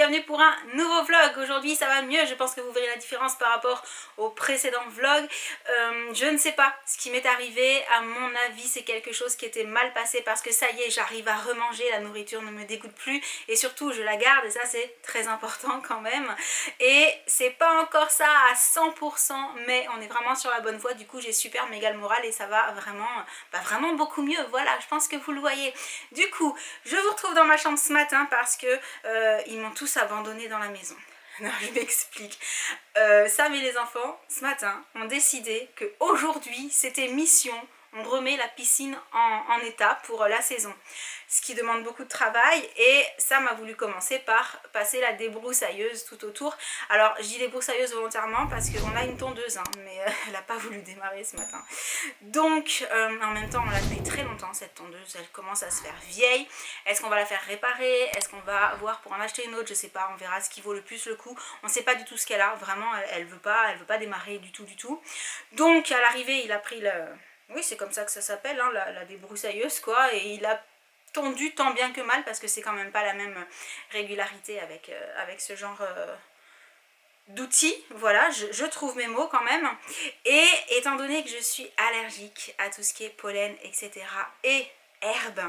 bienvenue pour un nouveau vlog. Aujourd'hui ça va mieux, je pense que vous verrez la différence par rapport au précédent vlog. Je ne sais pas ce qui m'est arrivé, à mon avis c'est quelque chose qui était mal passé parce que ça y est, j'arrive à remanger, la nourriture ne me dégoûte plus et surtout je la garde et ça c'est très important quand même. Et c'est pas encore ça à 100% mais on est vraiment sur la bonne voie, du coup j'ai super méga le moral et ça va vraiment beaucoup mieux. Voilà, je pense que vous le voyez. Du coup, je vous retrouve dans ma chambre ce matin parce que ils m'ont tous abandonné dans la maison. Non, je m'explique. Sam et les enfants, ce matin, ont décidé qu'aujourd'hui, c'était mission. On remet la piscine en état pour la saison. Ce qui demande beaucoup de travail et Sam a voulu commencer par passer la débroussailleuse tout autour. Alors, je dis débroussailleuse volontairement parce qu'on a une tondeuse, hein, mais elle n'a pas voulu démarrer ce matin. Donc, en même temps, on l'a depuis très longtemps, cette tondeuse. Elle commence à se faire vieille. Est-ce qu'on va la faire réparer? Est-ce qu'on va voir pour en acheter une autre? Je sais pas, on verra ce qui vaut le plus le coup. On ne sait pas du tout ce qu'elle a. Vraiment, elle veut pas démarrer du tout. Donc, à l'arrivée, il a pris le... Oui, c'est comme ça que ça s'appelle, hein, la débroussailleuse, quoi. Et il a tondu tant bien que mal parce que c'est quand même pas la même régularité avec ce genre d'outils. Voilà, je trouve mes mots quand même. Et étant donné que je suis allergique à tout ce qui est pollen, etc. et herbe,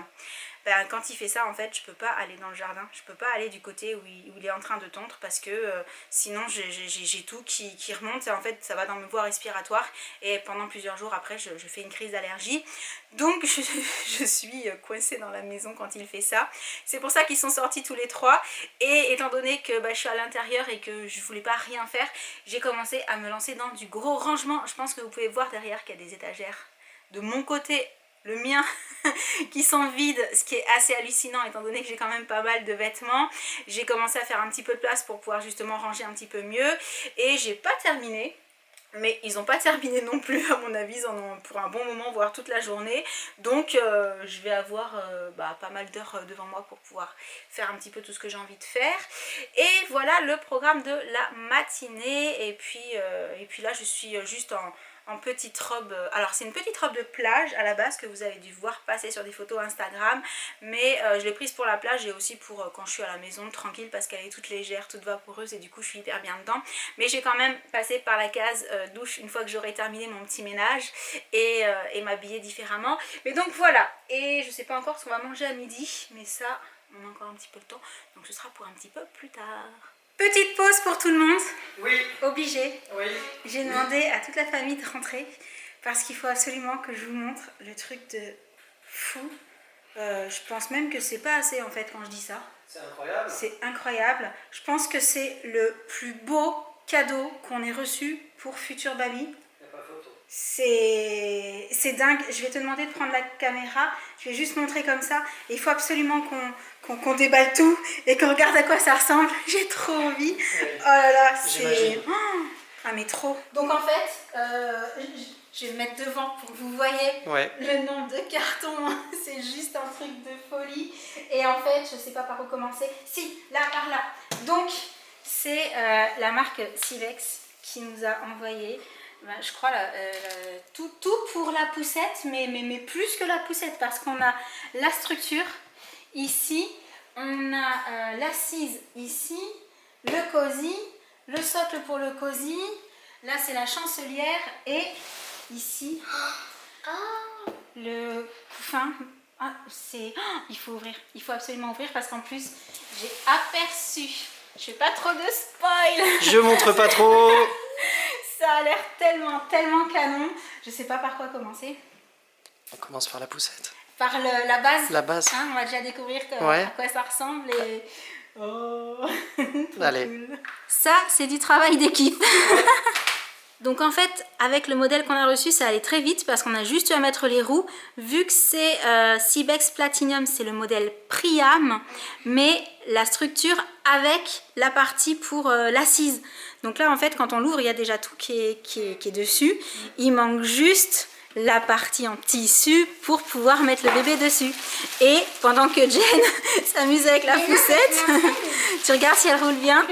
ben, quand il fait ça, en fait, je peux pas aller dans le jardin. Je peux pas aller du côté où il est en train de tondre parce que sinon j'ai tout qui remonte et en fait ça va dans mes voies respiratoires et pendant plusieurs jours après je fais une crise d'allergie. Donc je suis coincée dans la maison quand il fait ça. C'est pour ça qu'ils sont sortis tous les trois et étant donné que je suis à l'intérieur et que je voulais pas rien faire, j'ai commencé à me lancer dans du gros rangement. Je pense que vous pouvez voir derrière qu'il y a des étagères de mon côté, le mien, qui sont vides, ce qui est assez hallucinant étant donné que j'ai quand même pas mal de vêtements. J'ai commencé à faire un petit peu de place pour pouvoir justement ranger un petit peu mieux et j'ai pas terminé. Mais ils n'ont pas terminé non plus, à mon avis, ils en ont pour un bon moment, voire toute la journée. Donc je vais avoir pas mal d'heures devant moi pour pouvoir faire un petit peu tout ce que j'ai envie de faire. Et voilà le programme de la matinée. Et puis là, je suis juste en petite robe. Alors c'est une petite robe de plage à la base que vous avez dû voir passer sur des photos Instagram, mais je l'ai prise pour la plage et aussi pour quand je suis à la maison tranquille parce qu'elle est toute légère, toute vaporeuse et du coup je suis hyper bien dedans. Mais j'ai quand même passé par la case douche une fois que j'aurai terminé mon petit ménage et m'habiller différemment. Mais donc voilà, et je sais pas encore ce qu'on va manger à midi, mais ça on a encore un petit peu le temps, donc ce sera pour un petit peu plus tard. Petite pause pour tout le monde. Oui. Obligé. Oui. J'ai demandé à toute la famille de rentrer parce qu'il faut absolument que je vous montre le truc de fou. Je pense même que c'est pas assez en fait quand je dis ça. C'est incroyable. C'est incroyable. Je pense que c'est le plus beau cadeau qu'on ait reçu pour Futur Baby. Il n'y a pas photo. C'est dingue. Je vais te demander de prendre la caméra. Je vais juste montrer comme ça. Et il faut absolument qu'on déballe tout et qu'on regarde à quoi ça ressemble. J'ai trop envie. Oui. Oh là là, c'est... Oh, ah mais trop. Donc en fait, je vais me mettre devant pour que vous voyez le nombre de cartons. C'est juste un truc de folie. Et en fait, je sais pas par où commencer. Si, là, par là. Donc, c'est la marque Sivex qui nous a envoyé... je crois tout pour la poussette, mais plus que la poussette parce qu'on a la structure ici, on a l'assise ici, le cosy, le socle pour le cosy, là c'est la chancelière et ici le couffin. Il faut ouvrir, il faut absolument ouvrir parce qu'en plus j'ai aperçu, je fais pas trop de spoil. Je montre pas trop. Ça a l'air tellement canon. Je sais pas par quoi commencer. On commence par la poussette. Par la base. La base. Hein, on va déjà découvrir à quoi ça ressemble. Et... Oh, allez. Cool. Ça, c'est du travail d'équipe. Donc en fait, avec le modèle qu'on a reçu, ça allait très vite parce qu'on a juste eu à mettre les roues. Vu que c'est Sibex Platinum, c'est le modèle Priam, mais la structure avec la partie pour l'assise. Donc là, en fait, quand on l'ouvre, il y a déjà tout qui est dessus. Il manque juste la partie en tissu pour pouvoir mettre le bébé dessus. Et pendant que Jen s'amuse avec la poussette, tu regardes si elle roule bien.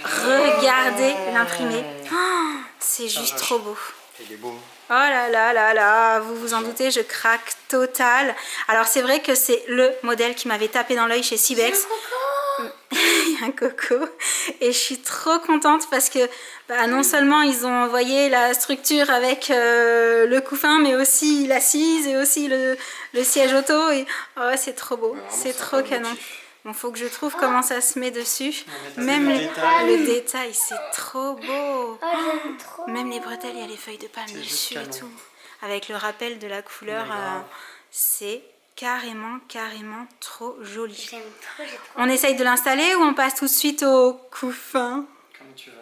Regardez l'imprimé. Oh, c'est juste trop beau. Il est beau. Oh là là là là, vous vous en doutez, je craque total. Alors c'est vrai que c'est le modèle qui m'avait tapé dans l'œil chez Sibex. un coco. Et je suis trop contente parce que non seulement ils ont envoyé la structure avec le couffin, mais aussi l'assise et aussi le siège auto. Et oh, c'est trop beau, c'est trop canon. Bon, faut que je trouve comment ça se met dessus. Même le détail, c'est trop beau. J'aime trop. Même les bretelles, il y a les feuilles de palme dessus et tout. Avec le rappel de la couleur, c'est carrément trop joli. J'aime trop, j'ai trop. On essaye de l'installer ou on passe tout de suite au couffin? Comme tu veux.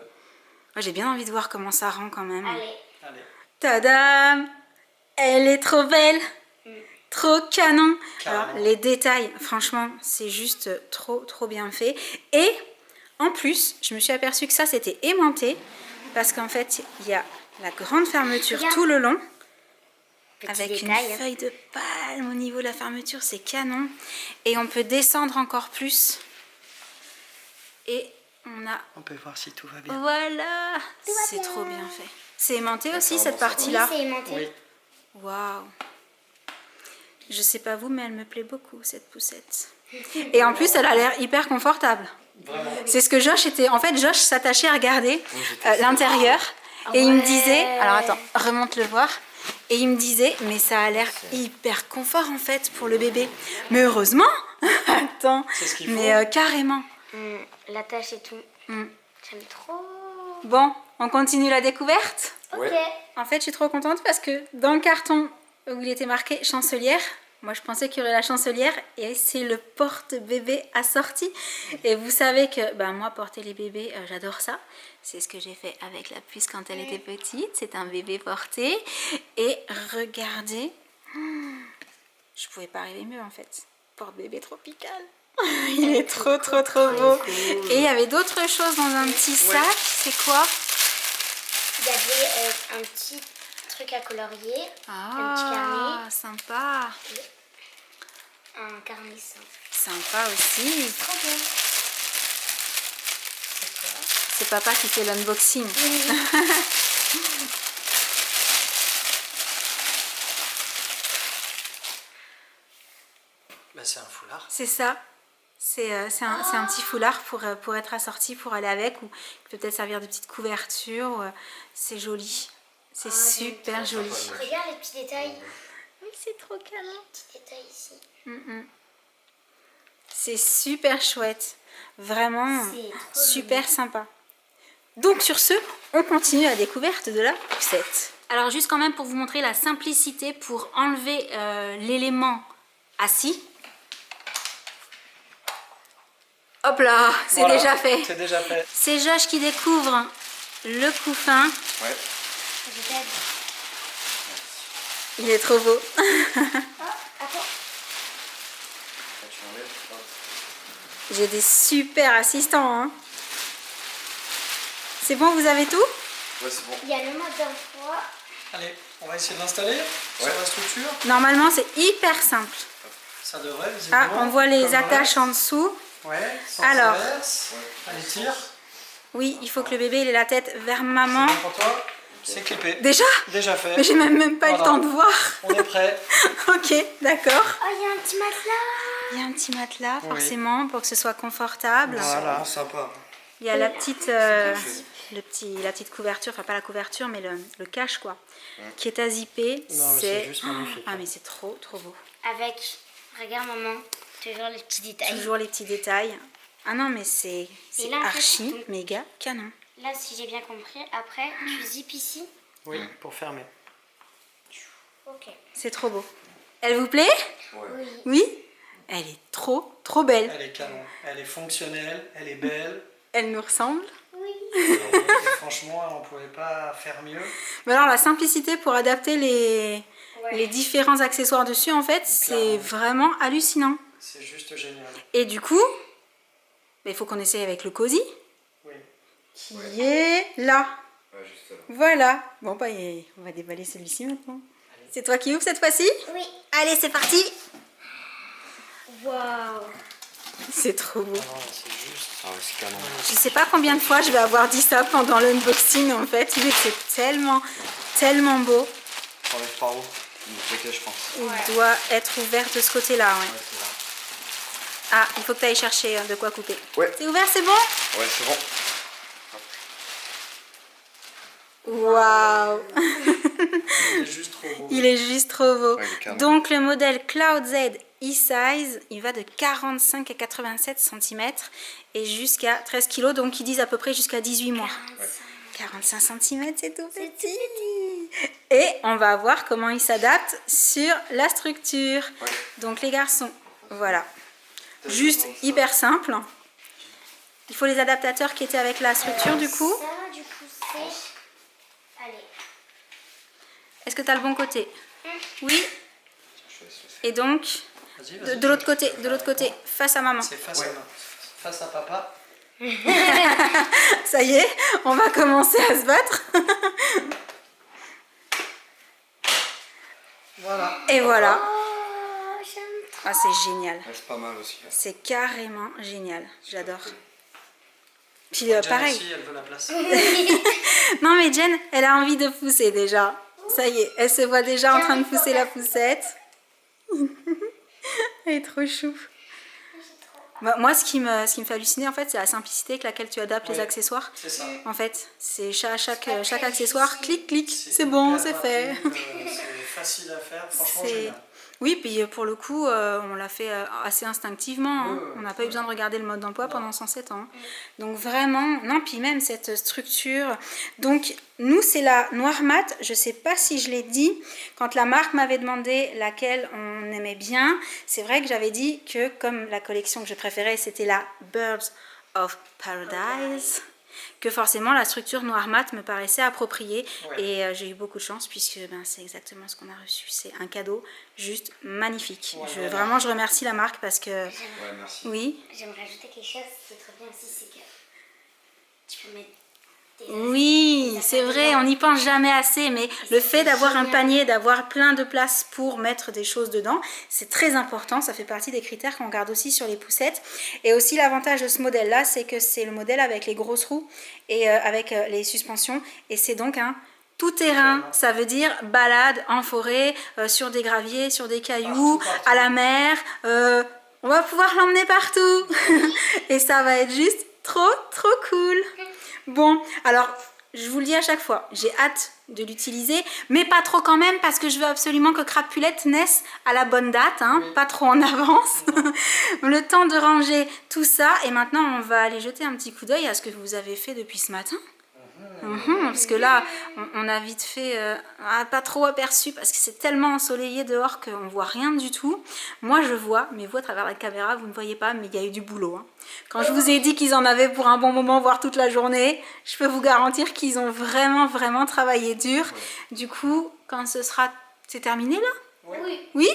Moi, j'ai bien envie de voir comment ça rend quand même. Allez. Tadam! Elle est trop belle! Trop canon! Carrément. Alors, les détails, franchement, c'est juste trop bien fait. Et en plus, je me suis aperçue que ça, c'était aimanté. Parce qu'en fait, il y a la grande fermeture Regarde. tout le long. Petit Avec détail, une feuille de palme au niveau de la fermeture, c'est canon. Et on peut descendre encore plus. Et On peut voir si tout va bien. voilà! C'est bien. trop bien fait. C'est aimanté aussi, vraiment, cette ça partie-là. Oui, c'est aimanté. Oui. Waouh! Je sais pas vous, mais elle me plaît beaucoup, cette poussette. Et en plus, elle a l'air hyper confortable. Vraiment. C'est ce que Josh était... En fait, Josh s'attachait à regarder l'intérieur. Et il me disait... Alors attends, remonte le voir. Et il me disait, mais ça a l'air hyper confort en fait pour le bébé. Mais heureusement. Attends. C'est ce qu'il faut. Mais carrément. La tâche et tout. J'aime trop. Bon, on continue la découverte. Ok. En fait, je suis trop contente parce que dans le carton où il était marqué chancelière, moi je pensais qu'il y aurait la chancelière et c'est le porte-bébé assorti. Et vous savez que moi, porter les bébés, j'adore ça. C'est ce que j'ai fait avec la puce quand elle était petite. C'est un bébé porté. Et regardez, je pouvais pas rêver mieux en fait. Porte-bébé tropical. Il est trop beau. Et il y avait d'autres choses dans un petit sac. C'est quoi? Il y avait un petit truc à colorier. Un petit carnet. Ah, sympa. Un carnet simple. Sympa aussi. Trop bien. C'est quoi? C'est papa qui fait l'unboxing. C'est un foulard. C'est ça. C'est un petit foulard pour être assorti, pour aller avec, ou qui peut peut-être servir de petite couverture. C'est joli. C'est super joli. Regarde les petits détails. Oui, c'est trop canon. Petits détails ici. C'est super chouette. Vraiment C'est trop super sympa. Donc sur ce, on continue la découverte de la poussette. Alors juste quand même pour vous montrer la simplicité pour enlever l'élément assis. Hop là, c'est Voilà, déjà fait. C'est déjà fait. C'est Josh qui découvre le couffin. Ouais. Je t'aide. Il est trop beau. Attends. J'ai des super assistants. Hein. C'est bon, vous avez tout? Ouais, c'est bon. Il y a le mode d'emploi. Allez, on va essayer de l'installer sur la structure. Normalement, c'est hyper simple. Ça devrait, visiblement. Ah, on voit les comme le attaches reste. en dessous. Ouais, sans Alors. traverse. Allez, tire. Oui, il faut que le bébé il ait la tête vers maman. C'est bon pour toi. C'est clippé. Déjà? Déjà fait. Mais j'ai même pas eu le Voilà. temps de voir. On est prêt. Ok, d'accord. Oh, il y a un petit matelas. Il y a un petit matelas, Oui. forcément, pour que ce soit confortable. Voilà. Sympa. Il y a la petite, la petite couverture, enfin pas la couverture, mais le cache quoi, qui est à zipper. Non, mais c'est juste magnifique. Ah, mais c'est trop beau. Avec, regarde maman, toujours les petits détails. Toujours les petits détails. Ah non, mais c'est Et là, en fait, archi, donc- méga canon. Là, si j'ai bien compris, après, tu zippes ici. Oui, pour fermer. Ok. C'est trop beau. Elle vous plaît? Oui. Oui? Elle est trop belle. Elle est canon. Elle est fonctionnelle. Elle est belle. Elle nous ressemble. Oui. Et franchement, on ne pouvait pas faire mieux. Mais alors la simplicité pour adapter les Ouais. différents accessoires dessus, en fait, c'est Clairement. vraiment hallucinant. C'est juste génial. Et du coup, il faut qu'on essaye avec le cosy, Oui. qui est là. Ouais, juste là. Voilà. Bon, on va déballer celui-ci maintenant. C'est toi qui ouvres cette fois-ci? Oui. Allez, c'est parti. Waouh. C'est trop beau. Non, c'est juste. Ah ouais, c'est canon. Je sais pas combien de fois je vais avoir dit ça pendant l'unboxing, en fait, mais c'est tellement beau. T'enlèves par où? Le paquet, je pense. Il doit être ouvert de ce côté-là, ouais. Ouais, c'est là. Ah, il faut que tu ailles chercher de quoi couper. Ouais. C'est ouvert, c'est bon? Ouais, c'est bon. Waouh! Il est juste trop beau. Il est juste trop beau. Ouais, il est carrément. Donc le modèle Cloud Z E-Size, il va de 45 à 87 cm et jusqu'à 13 kg, donc ils disent à peu près jusqu'à 18 mois. 45 cm, c'est tout petit. Et on va voir comment il s'adapte sur la structure. Ouais. Donc les garçons, voilà. Juste hyper simple. Il faut les adaptateurs qui étaient avec la structure du coup. Ça, du coup, c'est... Allez. Est-ce que tu as le bon côté? Oui. Je vais laisser. Et donc, Vas-y, vas-y, de l'autre je côté, peux de l'autre faire côté, face à maman. C'est face à main. Face à papa. Ça y est, on va commencer à se battre. Voilà. Et voilà. Oh, j'aime trop. Ah, c'est génial. Ouais, c'est pas mal aussi. Là. C'est carrément génial. J'adore. Puis Jen pareil. aussi, elle veut la place. Non mais Jen, elle a envie de pousser déjà. Ça y est, elle se voit déjà en train de pousser la poussette. Elle est trop chou. Moi, ce qui me fait halluciner, en fait, c'est la simplicité avec laquelle tu adaptes les Ouais. accessoires. C'est ça. En fait, c'est chaque très accessoire, difficile. clic, clic, c'est bon, hyper c'est fait. rapide, c'est facile à faire, franchement C'est- génial. Oui, puis pour le coup, on l'a fait assez instinctivement. Hein. Ouais, On n'a pas eu besoin de regarder le mode d'emploi Non. pendant 107 ans. Donc vraiment, non, puis même cette structure. Donc nous, c'est la noire mat. Je ne sais pas si je l'ai dit. Quand la marque m'avait demandé laquelle on aimait bien, c'est vrai que j'avais dit que comme la collection que je préférais, c'était la Birds of Paradise, que forcément la structure noir mat me paraissait appropriée. Ouais. Et j'ai eu beaucoup de chance puisque c'est exactement ce qu'on a reçu. C'est un cadeau juste magnifique. Ouais, Vraiment, je remercie la marque parce que... Ouais, merci. Oui, J'aimerais ajouter quelque chose qui est très bien aussi, c'est que tu peux mettre des... oui, c'est vrai, on n'y pense jamais assez, mais le fait d'avoir un panier, d'avoir plein de place pour mettre des choses dedans, c'est très important, ça fait partie des critères qu'on regarde aussi sur les poussettes. Et aussi l'avantage de ce modèle-là, c'est que c'est le modèle avec les grosses roues et avec les suspensions, et c'est donc un tout-terrain, ça veut dire balade en forêt, sur des graviers, sur des cailloux, Partout. à la mer, on va pouvoir l'emmener partout, et ça va être juste trop cool. Bon, alors, je vous le dis à chaque fois, j'ai hâte de l'utiliser, mais pas trop quand même, parce que je veux absolument que Crapulette naisse à la bonne date, hein, pas trop en avance. Le temps de ranger tout ça, et maintenant on va aller jeter un petit coup d'œil à ce que vous avez fait depuis ce matin. Parce que là, on a vite fait pas trop aperçu parce que c'est tellement ensoleillé dehors qu'on voit rien du tout. Moi je vois, mais vous à travers la caméra vous ne voyez pas, mais il y a eu du boulot. Hein. Quand je vous ai dit qu'ils en avaient pour un bon moment, voire toute la journée, je peux vous garantir qu'ils ont vraiment travaillé dur. Du coup, quand ce sera... C'est terminé là? Oui. Oui?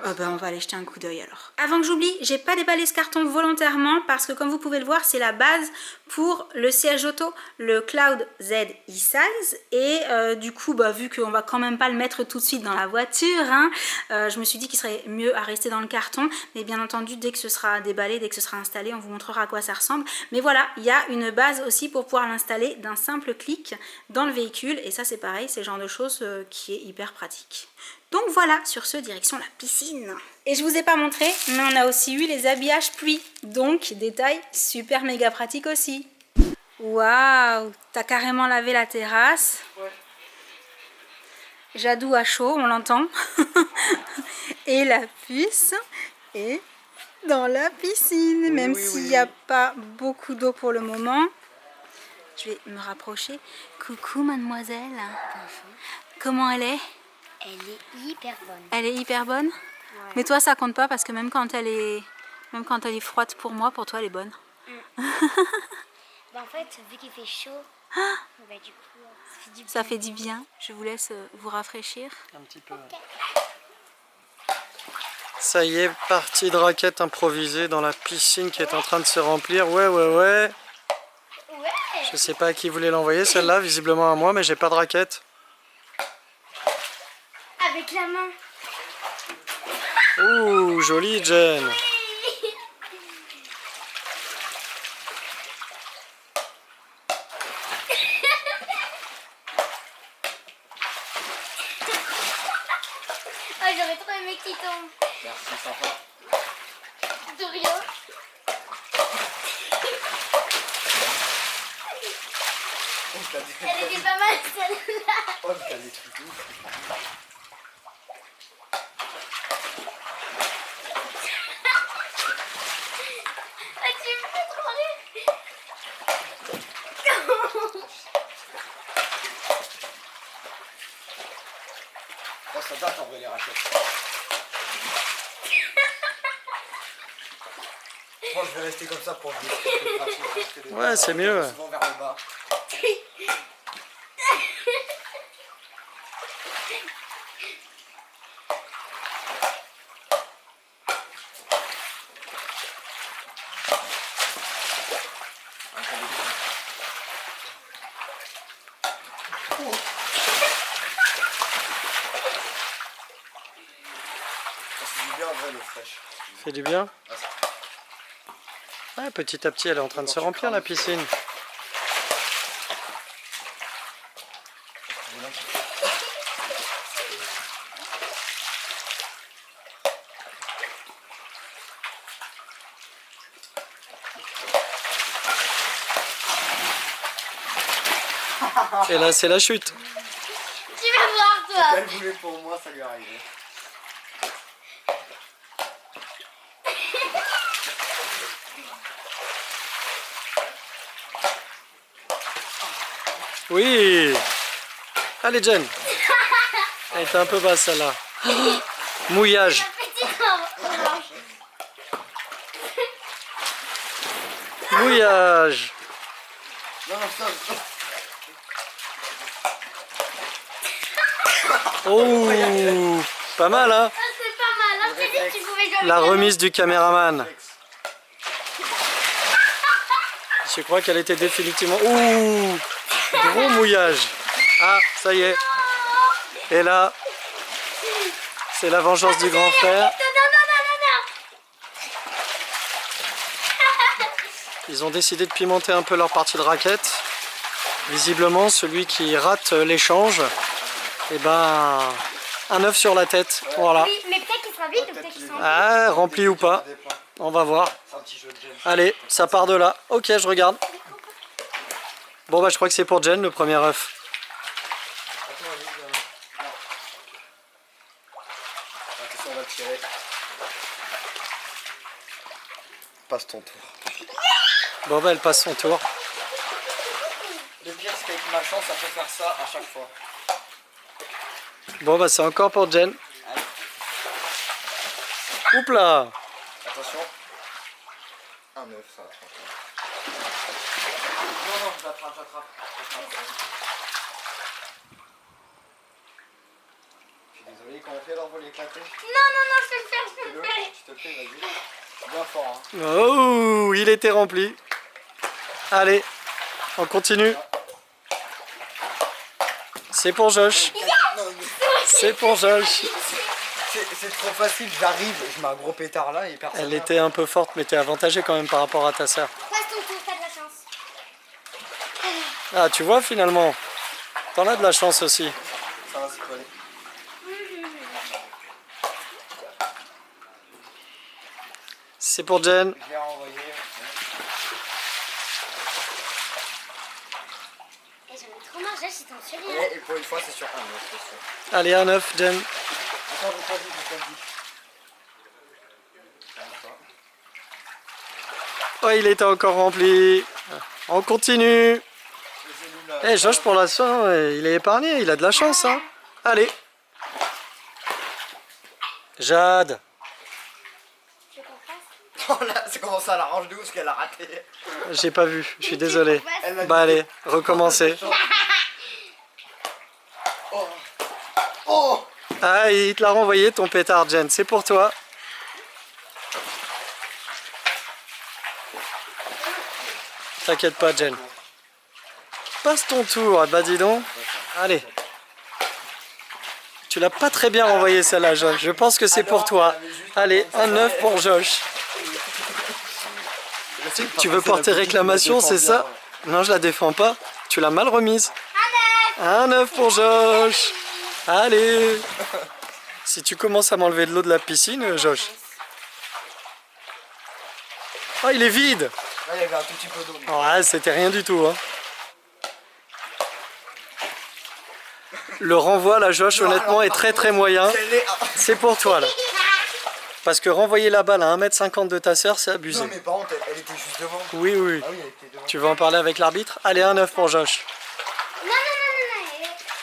On va aller jeter un coup d'œil alors. Avant que j'oublie, j'ai pas déballé ce carton volontairement parce que comme vous pouvez le voir, c'est la base pour le siège auto, le Cloud Z E-Size. Et du coup, vu qu'on va quand même pas le mettre tout de suite dans la voiture, hein, je me suis dit qu'il serait mieux à rester dans le carton. Mais bien entendu, dès que ce sera déballé, dès que ce sera installé, on vous montrera à quoi ça ressemble. Mais voilà, il y a une base aussi pour pouvoir l'installer d'un simple clic dans le véhicule. Et ça, c'est pareil, c'est le genre de chose qui est hyper pratique. Donc voilà, sur ce, direction la piscine. Et je vous ai pas montré, mais on a aussi eu les habillages pluie. Donc, détail super méga pratique aussi. Waouh, t'as carrément lavé la terrasse. Ouais. Jadou à chaud, on l'entend. Et la puce est dans la piscine, même s'il n'y a pas beaucoup d'eau pour le moment. Je vais me rapprocher. Coucou mademoiselle. Comment elle est ? Elle est hyper bonne. Elle est hyper bonne. Mais toi ça compte pas parce que même quand elle est froide pour moi, pour toi elle est bonne. En fait, vu qu'il fait chaud, du coup, ça fait du bien. Ça fait du bien. Je vous laisse vous rafraîchir. Un petit peu. Ça y est, partie de raquettes improvisée dans la piscine qui est en train de se remplir. Ouais. Ouais. Je sais pas à qui voulait l'envoyer celle-là, visiblement à moi, mais j'ai pas de raquette. Avec la main. Ouh, jolie Jen. J'aurais trop aimé qu'il tombe. Merci, sympa. De rien. celle-là. Oh, mais t'as des trucs de ouf. Ah, tu me fais trop rire. Oh, ça date en vrai les raquettes. Moi, je vais rester comme ça pour jouer. Ouais, c'est mieux. Souvent vers le bas. Ça fait du bien en vrai l'eau fraîche. Fait du bien. Ah, ça- Ouais, petit à petit, elle est en train de se remplir la piscine. Et là, c'est la chute. Tu vas voir, toi. Elle voulait pour moi, ça lui est arrivé. Oui. Allez, Jen. Elle était un peu basse, celle-là. Mouillage. Petite orange. Mouillage. Non, non, ça. Oh, pas mal, hein? Ah, c'est pas mal. Hein, tu dis que tu pouvais jouer La avec remise du caméraman. Je crois qu'elle était définitivement... Ouh, gros mouillage. Ah, ça y est. Et là, c'est la vengeance du grand frère. Non, non, non, non, Ils ont décidé de pimenter un peu leur partie de raquette. Visiblement, celui qui rate l'échange, eh ben, un œuf sur la tête. Voilà. non. Oui, mais peut-être qu'il sera vide ou peut-être qu'il sera Ah, rempli ou pas, on va voir. C'est un petit jeu de gêne. Allez, ça part de là. Ok, je regarde. Bon, bah, je crois que c'est pour Jen, le premier œuf. Attends, vas-y, non. Attention, on va le tirer. Passe ton tour. Bon, bah, elle passe son tour. Le pire, c'est qu'avec ma chance, ça peut faire ça à chaque fois. Bon, bah, c'est encore pour Jen. Oups là. Attention. Un œuf, ça va. Non, non, j'attrape. Je suis désolé, quand on fait l'envol éclaté, Non, non, non, je peux le faire, je peux le fais-le, faire. s'il te plaît, vas-y. Bien fort, hein. Oh, il était rempli. Allez, on continue. C'est pour Josh. Non, mais C'est pour Josh. c'est trop facile, j'arrive, je mets un gros pétard là et personne. Elle était un peu forte, mais t'es avantagée quand même par rapport à ta sœur. Passe ton tour, t'as de la chance. Ah, tu vois finalement, t'en as de la chance aussi. Ça va, c'est collé. C'est pour Jen. Je vais renvoyer. Et j'en ai trop marre, Josh, il t'en suit rien. Et pour une fois, c'est sur un œuf, c'est sûr. Allez, un œuf, Jen. Attends, j'ai pas dit. Oh, il était encore rempli. On continue. Eh, Josh, pour l'instant, il est épargné. Il a de la chance, hein. Allez. Jade. Tu veux qu'on fasse? Oh là, c'est comment ça, la range de ouf, parce qu'elle a raté. J'ai pas vu, je suis désolé. Elle m'a Bah allez, recommencer. Oh. Oh. Ah, il te l'a renvoyé ton pétard, Jen. C'est pour toi. T'inquiète pas, Jen. Passe ton tour, bah dis donc. Allez. Tu l'as pas très bien renvoyé celle-là, Josh. Je pense que c'est pour toi. Allez, un œuf pour Josh. Tu veux porter réclamation, c'est ça? Non, je la défends pas. Tu l'as mal remise. Un œuf pour Josh. Allez. Si tu commences à m'enlever de l'eau de la piscine, Josh. Oh, il est vide. Là, il y avait un tout petit peu d'eau. Ouais, c'était rien du tout. Hein. Le renvoi, là, Josh, honnêtement, est très moyen. C'est pour toi, là. Parce que renvoyer la balle à 1m50 de ta sœur, c'est abusé. Non, mais par contre, elle était juste devant. Oui, oui. Ah oui, elle était devant. Tu veux en parler avec l'arbitre? Allez, 1-9 pour Josh. Non.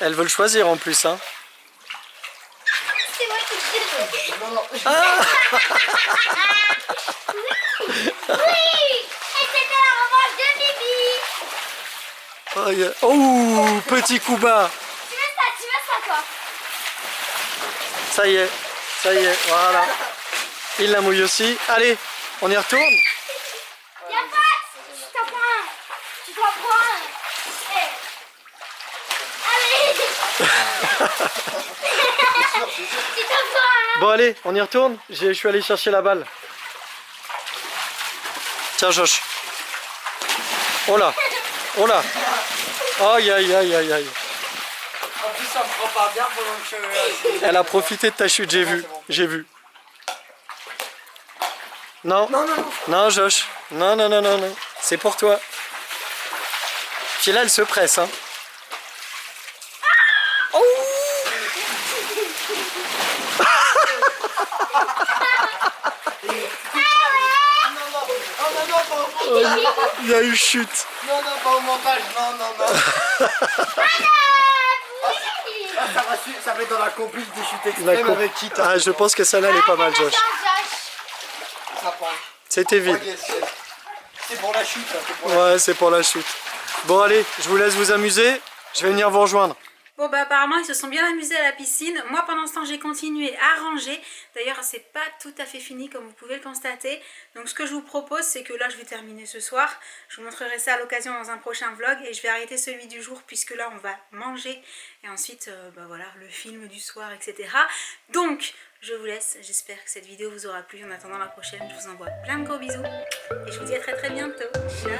Elle veut le choisir en plus, hein. C'est moi qui te dis. Non. Oui. Et c'était la revanche de Bibi. Oh, petit coup bas. Tu veux ça quoi? Ça y est, voilà. Il la mouille aussi. Allez, on y retourne. Y'a pas. Tu t'en prends un. Tu t'en prends un. Allez. Tu t'en prends un. Bon, allez, on y retourne. Je suis allé chercher la balle. Tiens, Josh. Oh là. Aïe. En plus, ça me prend pas bien pendant que je... Elle a profité de ta chute, j'ai vu. Non, Josh. Non. C'est pour toi. Puis là, elle se presse, hein. Il y a eu chute. Non, pas au montage. Non. Ça va être dans la compil des chutes extrêmes avec Kit. Ah, je pense que celle-là, elle est pas mal, Josh. Ça prend. C'était vide. C'est pour la chute. Là, Ouais, c'est pour la chute. Bon, allez, je vous laisse vous amuser. Je vais venir vous rejoindre. Bon bah apparemment ils se sont bien amusés à la piscine. Moi pendant ce temps j'ai continué à ranger. D'ailleurs c'est pas tout à fait fini comme vous pouvez le constater. Donc ce que je vous propose c'est que là je vais terminer ce soir. Je vous montrerai ça à l'occasion dans un prochain vlog. Et je vais arrêter celui du jour puisque là on va manger. Et ensuite bah voilà le film du soir etc. Donc je vous laisse. J'espère que cette vidéo vous aura plu. En attendant la prochaine je vous envoie plein de gros bisous. Et je vous dis à très bientôt. Ciao.